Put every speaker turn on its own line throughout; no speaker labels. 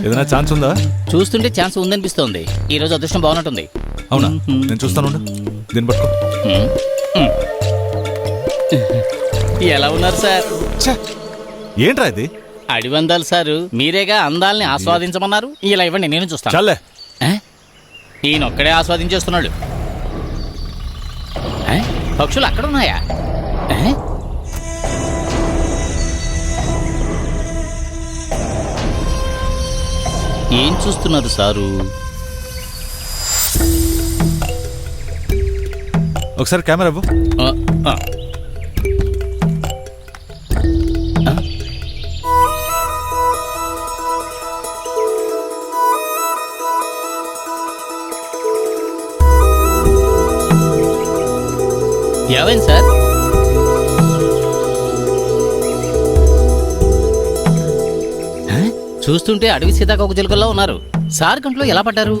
ఏదైనా ఛాన్స్ ఉందా?
చూస్తుంటే ఛాన్స్ ఉందనిపిస్తోంది. ఈ రోజు అదృష్టం బాగున్నట్టుంది.
అవునా? నేను చూస్తాను. దీన్ని పట్టుకో.
ఎలా ఉన్నారు సార్?
ఏంట్రా ఇది?
అడివందాలు సారు, మీరేగా అందాల్ని ఆస్వాదించమన్నారు. ఇలా ఇవ్వండి, నేను చూస్తాను.
చాలే.
ఈయనొక్కడే ఆస్వాదించేస్తున్నాడు. పక్షులు అక్కడ ఉన్నాయా? ఏం చూస్తున్నారు సారు?
ఒకసారి కెమెరా ఇవ్వు.
ఏమైంది సార్? చూస్తుంటే అడవి సీతాకోక చిలుకల్లో ఉన్నారు. సార్ కంట్లో ఎలా పడ్డారు?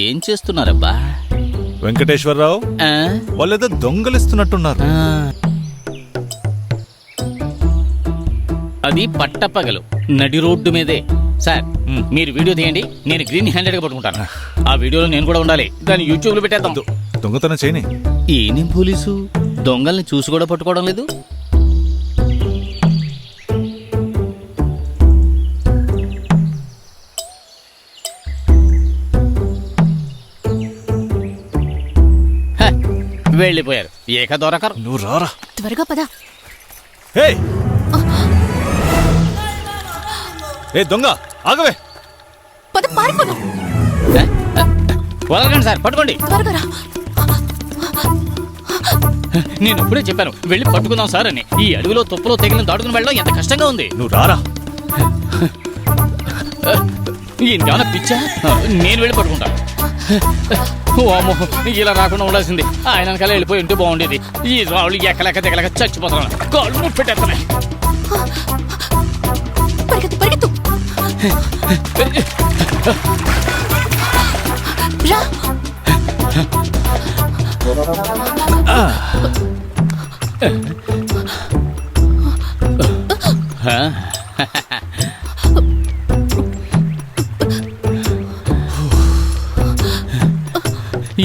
ఏం చేస్తున్నారబ్బా?
వెంకటేశ్వరరావు, వాళ్ళేదో దొంగలిస్తున్నట్టున్నారు.
అది పట్టపగలు నడి రోడ్డు మీదే. సార్, మీరు వీడియో తీయండి, నేను గ్రీన్ హ్యాండెడ్ గా పట్టుకుంటాను. ఆ వీడియోలో నేను కూడా ఉండాలి. దాన్ని యూట్యూబ్ లో పెట్టేద్దాం.
దొంగతనం చేయని.
ఏనేం పోలీసు దొంగల్ని చూసి కూడా పట్టుకోవడం లేదు. వెళ్ళిపోయారు. ఏక దొరకరు.
నువ్వు రారా,
త్వరగా పద.
ఏ దొంగ, ఆగవే.
పద, పారిపోదు.
వదలకండి సార్, పట్టుకోండి.
త్వరగా రా.
నేను ఇప్పుడే చెప్పాను, వెళ్ళి పట్టుకుందాం సార్ అని. ఈ అడవిలో తుప్పలో తెగిలిన దాటుకుని వెళ్ళడం ఎంత కష్టంగా ఉంది.
నువ్వు రారా.
ఇంకేమైనా పిచ్చా? నేను వెళ్ళి పట్టుకుంటా. ఓమో, ఇలా రాకుండా ఉండాల్సింది. ఆయన కల్లా వెళ్ళిపోయి ఉంటే బాగుండేది. ఈ రాళ్ళు ఎక్కలేక దిగలేక చచ్చిపోతున్నాను. కాళ్ళు నొప్పి పెట్టేస్తున్నాయి.
పరిగెత్తు, పరిగెత్తు.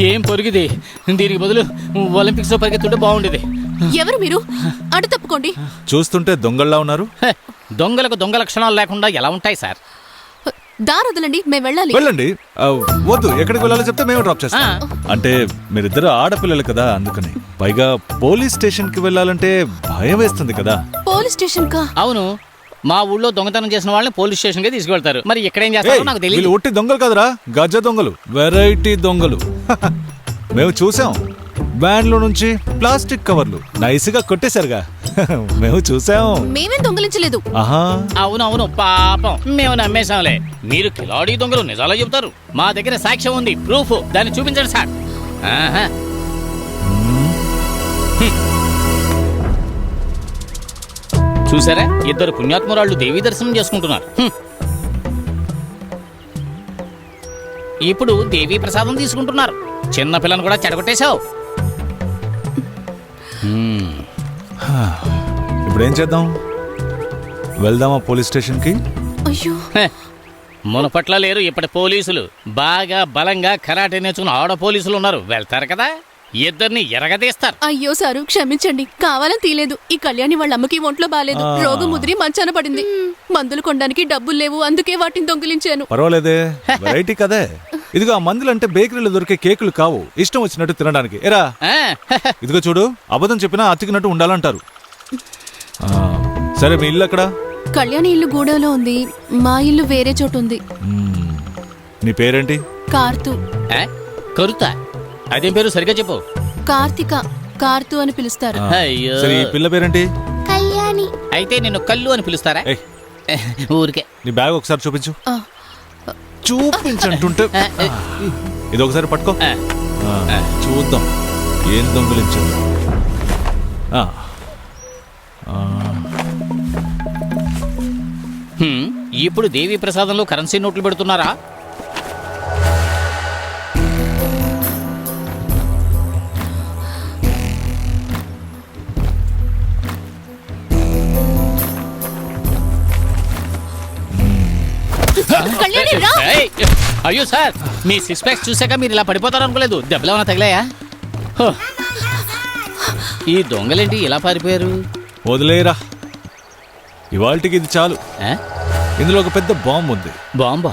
ఏం పొరిగిది? దీనికి బదులు ఒలింపిక్స్ లో పరిగెత్తుంటే బాగుండేది.
ఎవరు మీరు? అటు తప్పుకోండి.
చూస్తుంటే దొంగల్లా ఉన్నారు.
దొంగలకు దొంగ లక్షణాలు లేకుండా ఎలా ఉంటాయి సార్?
దారొదలండి, మేము వెళ్ళాలి.
వెళ్ళండి. వద్దు, ఎక్కడికి వెళ్ళాలో చెప్తే మేము డ్రాప్ చేస్తాం. అంటే మీరిద్దరు ఆడపిల్లలు కదా, అందుకని. పైగా పోలీస్ స్టేషన్ కి వెళ్ళాలంటే భయం వేస్తుంది కదా.
పోలీస్ స్టేషన్ కా?
అవును, మా ఊళ్ళో దొంగతనం చేసిన వాళ్ళని పోలీస్ స్టేషన్ కి తీసుకెళ్తారు. మరి ఎక్కడేం చేస్తారో నాకు తెలియదు.
ఒట్టి దొంగలు కదరా, గజ దొంగలు, వెరైటీ దొంగలు. మేము చూసాం. వ్యాన్ లో నుంచి ప్లాస్టిక్ కవర్లు నైస్ గా కొట్టేశారుగా. మేము చూసాం.
మేమేం దొంగలించలేదు.
అవునవును, పాపం మేము నమ్మేశాంలే. మీరు కిలాడీ దొంగలు నిజాలో చెబుతారు. మా దగ్గర సాక్ష్యం ఉంది, ప్రూఫ్. దాన్ని చూపించండి సార్. చూసారా, ఇద్దరు పుణ్యాత్మురాళ్ళు దేవీ దర్శనం చేసుకుంటున్నారు. ఇప్పుడు దేవీ ప్రసాదం తీసుకుంటున్నారు. చిన్న పిల్లను కూడా చెడగొట్టేశావు.
ఇప్పుడు ఏం చేద్దాం? వెళ్దామా పోలీస్ స్టేషన్ కి?
అయ్యో,
మునపట్ల లేరు ఇప్పటి పోలీసులు. బాగా బలంగా కరాటే నేర్చుకున్న ఆడ పోలీసులు ఉన్నారు. వెళ్తారు కదా, ఇద్దరిని ఎరగదీస్తారు.
అయ్యో సారు, క్షమించండి. కావాలని తీలేదు. ఈ కళ్యాణి వాళ్ళ అమ్మకి ఒంట్లో బాలేదు. రోగం ముదిరి మంచాన పడింది. మందులు కొనడానికి డబ్బులు లేవు, అందుకే వాటిని దొంగిలించాను.
పర్వాలేదే, వెరైటీ కదే. ఇదిగో ఆ మందులు అంటే బేకరీలో దొరికే కేకులు కావు, ఇష్టం వచ్చినట్టు తినడానికి. ఎరా, ఇదిగో చూడు, అబద్ధం చెప్పినా అతికినట్టు ఉండాలంటారు. సరే, మీ ఇల్లు ఎక్కడ?
కళ్యాణి ఇల్లు గూడలో ఉంది. మా ఇల్లు వేరే చోటు ఉంది.
నీ పేరేంటి?
కార్తు.
కరుతా? అదేం పేరు, సరిగ్గా చెప్పు.
కార్తిక, కార్తు అని పిలుస్తారు.
అయ్యో,
సరే, ఈ పిల్ల పేరేంటి?
కళ్యాణి.
అయితే నిన్ను కల్లు అని పిలుస్తారా? ఊరికే.
నీ బ్యాగ్ ఒకసారి చూపించు. చూపించంటుంటే. ఇది ఒకసారి పట్టుకో, చూద్దాం ఏం దొంగలించారు.
ఇప్పుడు దేవీ ప్రసాదంలో కరెన్సీ నోట్లు పెడుతున్నారా?
కళ్యాణి రా.
ఏయ్, అయ్యో సార్ మీ సిక్స్ ప్యాక్స్ చూసాక మీరు ఇలా పడిపోతారు అనుకోలేదు దెబ్బలు ఏమైనా తగిలాయా హో. ఈ దొంగలేంటి ఇలా పారిపోయారు
వదిలేరా, ఇవాళకి ఇది చాలు.
ఆ?
ఇందులో ఒక పెద్ద బాంబు ఉంది.
బాంబా